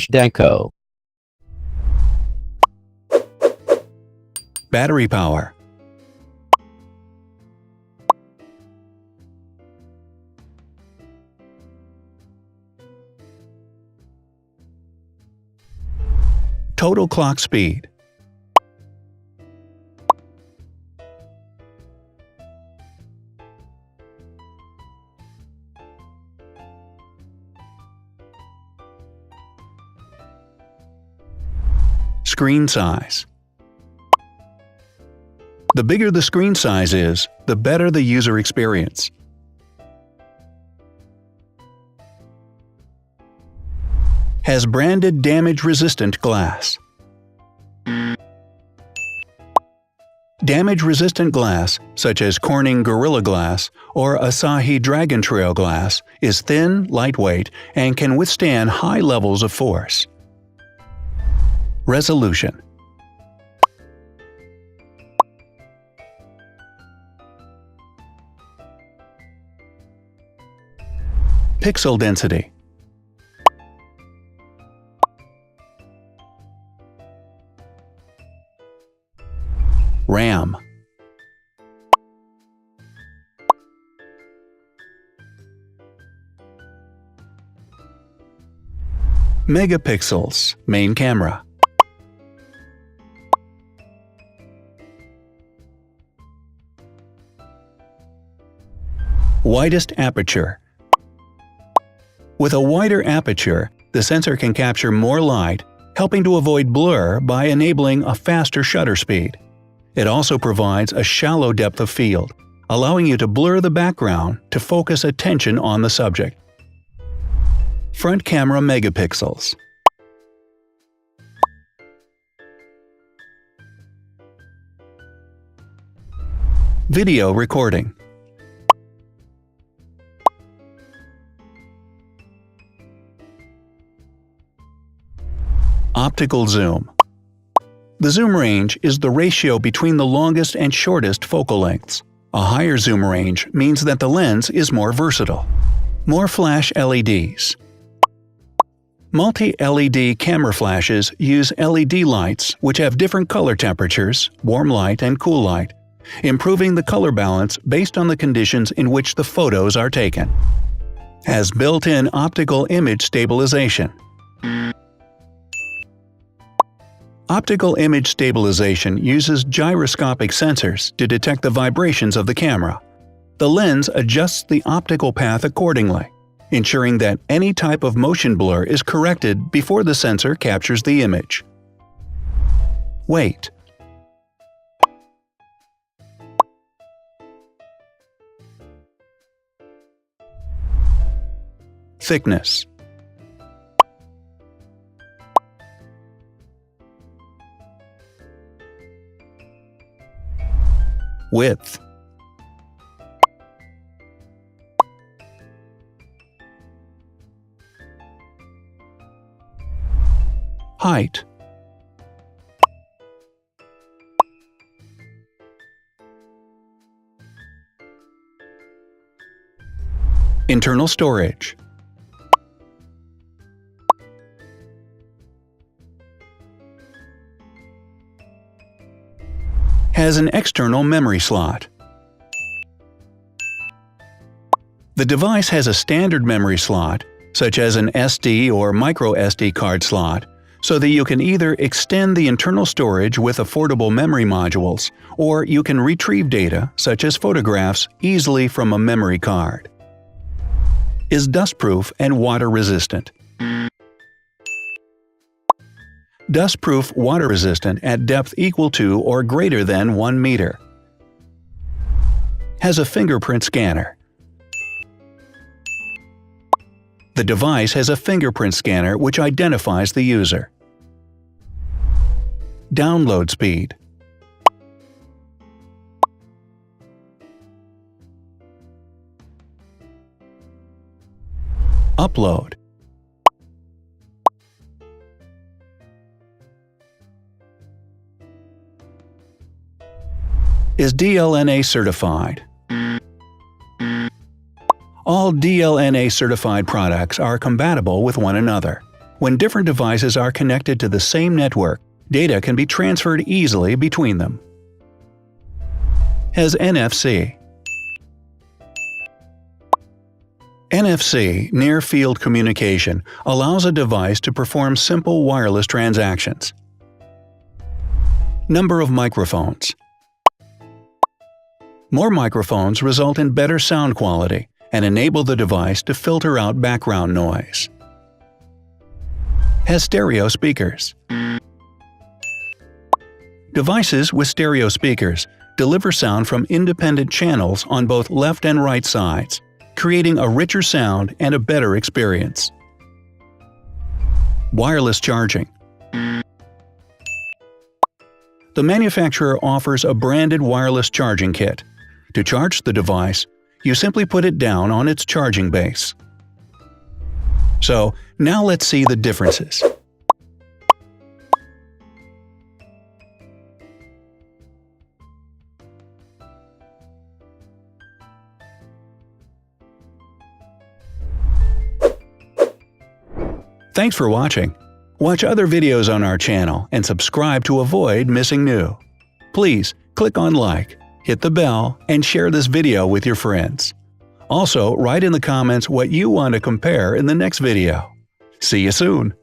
Deco. Battery power. Total clock speed. Screen size. The bigger the screen size is, the better the user experience. Has branded damage-resistant glass. Damage-resistant glass, such as Corning Gorilla Glass or Asahi Dragon Trail glass, is thin, lightweight, and can withstand high levels of force. Resolution. Pixel density. RAM. Megapixels, main camera. Widest aperture. With a wider aperture, the sensor can capture more light, helping to avoid blur by enabling a faster shutter speed. It also provides a shallow depth of field, allowing you to blur the background to focus attention on the subject. Front camera megapixels. Video recording. Optical zoom. The zoom range is the ratio between the longest and shortest focal lengths. A higher zoom range means that the lens is more versatile. More flash LEDs. Multi-LED camera flashes use LED lights which have different color temperatures, warm light and cool light, improving the color balance based on the conditions in which the photos are taken. Has built-in optical image stabilization. Optical image stabilization uses gyroscopic sensors to detect the vibrations of the camera. The lens adjusts the optical path accordingly, ensuring that any type of motion blur is corrected before the sensor captures the image. Weight. Thickness. Width. Height. Internal storage. Has an external memory slot. The device has a standard memory slot, such as an SD or micro SD card slot, so that you can either extend the internal storage with affordable memory modules, or you can retrieve data, such as photographs, easily from a memory card. Is dustproof and water-resistant. Dustproof water-resistant at depth equal to or greater than 1 meter. Has a fingerprint scanner. The device has a fingerprint scanner which identifies the user. Download speed. Upload. Is DLNA certified. All DLNA certified products are compatible with one another. When different devices are connected to the same network, data can be transferred easily between them. Has NFC. NFC, Near Field Communication, allows a device to perform simple wireless transactions. Number of microphones. More microphones result in better sound quality and enable the device to filter out background noise. Has stereo speakers. Devices with stereo speakers deliver sound from independent channels on both left and right sides, creating a richer sound and a better experience. Wireless charging. The manufacturer offers a branded wireless charging kit. To charge the device, you simply put it down on its charging base. So, now let's see the differences. Thanks for watching. Watch other videos on our channel and subscribe to avoid missing new. Please click on like, hit the bell, and share this video with your friends. Also, write in the comments what you want to compare in the next video. See you soon!